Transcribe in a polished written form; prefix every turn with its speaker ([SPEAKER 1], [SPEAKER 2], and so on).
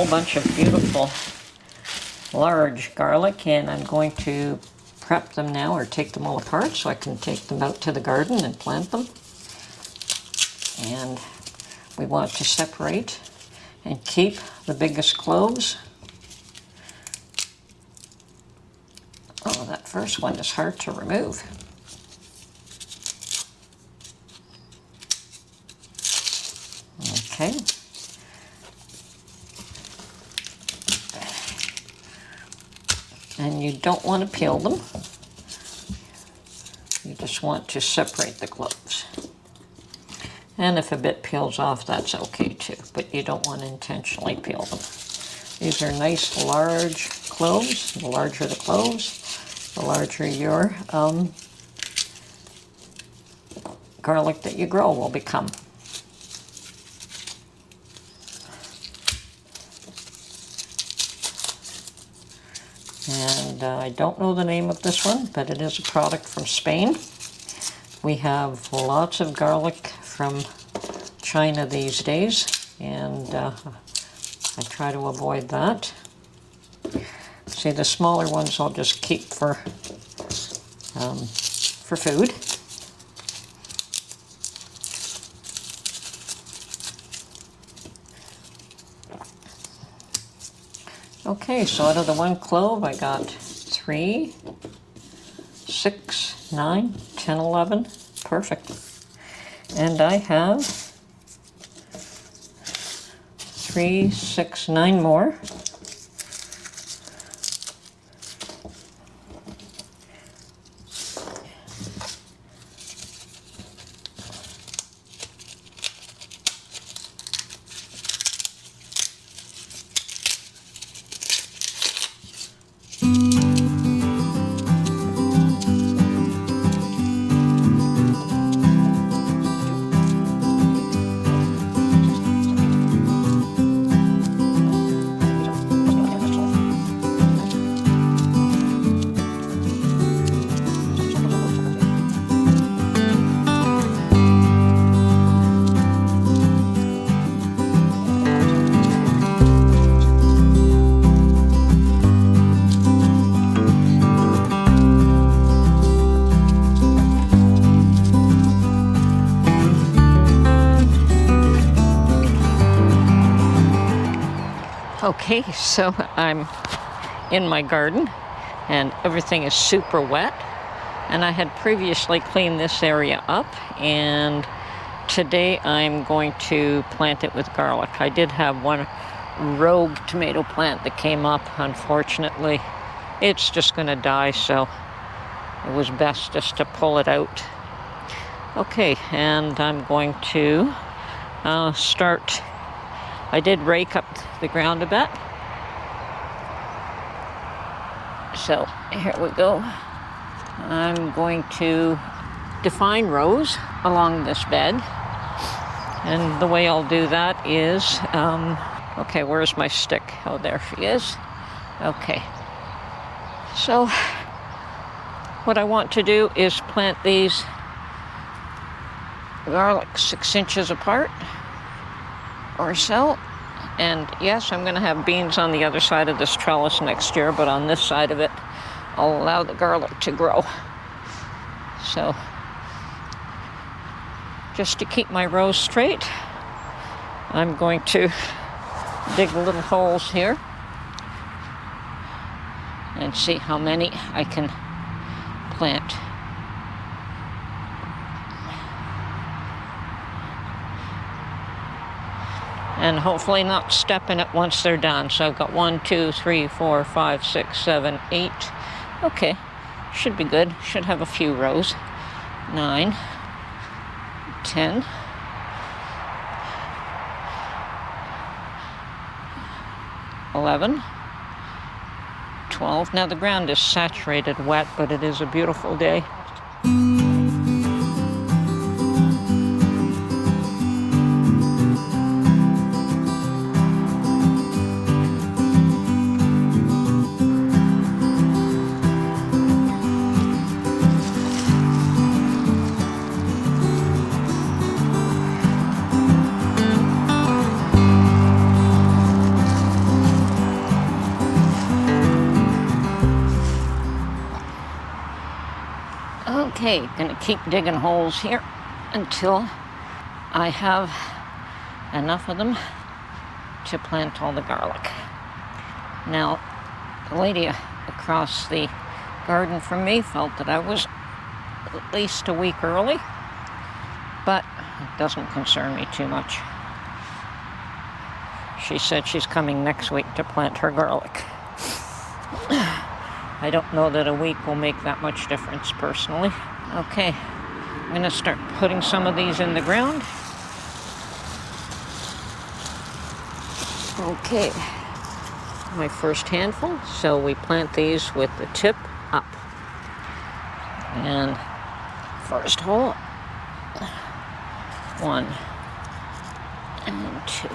[SPEAKER 1] whole bunch of beautiful large garlic, and I'm going to prep them now, or take them all apart so I can take them out to the garden and plant them. And we want to separate and keep the biggest cloves. Oh, that first one is hard to remove. Okay. And you don't want to peel them. You just want to separate the cloves. And if a bit peels off, that's okay too, but you don't want to intentionally peel them. These are nice large cloves. The larger the cloves, the larger your garlic that you grow will become. And I don't know the name of this one, but it is a product from Spain. We have lots of garlic from China these days, and I try to avoid that. See, the smaller ones I'll just keep for food. Okay, so out of the one clove, I got 3, 6, 9, 10, 11. Perfect. And I have 3, 6, 9 more. Okay, so I'm in my garden and everything is super wet, and I had previously cleaned this area up, and today I'm going to plant it with garlic. I did have one rogue tomato plant that came up. Unfortunately, it's just going to die, so it was best just to pull it out. Okay, and I'm going to start. I did rake up the ground a bit. So here we go. I'm going to define rows along this bed. And the way I'll do that is, okay, where's my stick? Oh, there she is. Okay. So what I want to do is plant these garlic 6 inches apart or so. And yes, I'm going to have beans on the other side of this trellis next year, but on this side of it, I'll allow the garlic to grow. So just to keep my rows straight, I'm going to dig little holes here and see how many I can plant. And hopefully not step in it once they're done. So I've got 1, 2, 3, 4, 5, 6, 7, 8. Okay, should be good. Should have a few rows. 9, 10, 11, 12. Now the ground is saturated wet, but it is a beautiful day. Okay, gonna keep digging holes here until I have enough of them to plant all the garlic. Now, the lady across the garden from me felt that I was at least a week early, but it doesn't concern me too much. She said she's coming next week to plant her garlic. I don't know that a week will make that much difference personally. Okay, I'm gonna start putting some of these in the ground. Okay, my first handful, so we plant these with the tip up. And first hole, 1 and 2.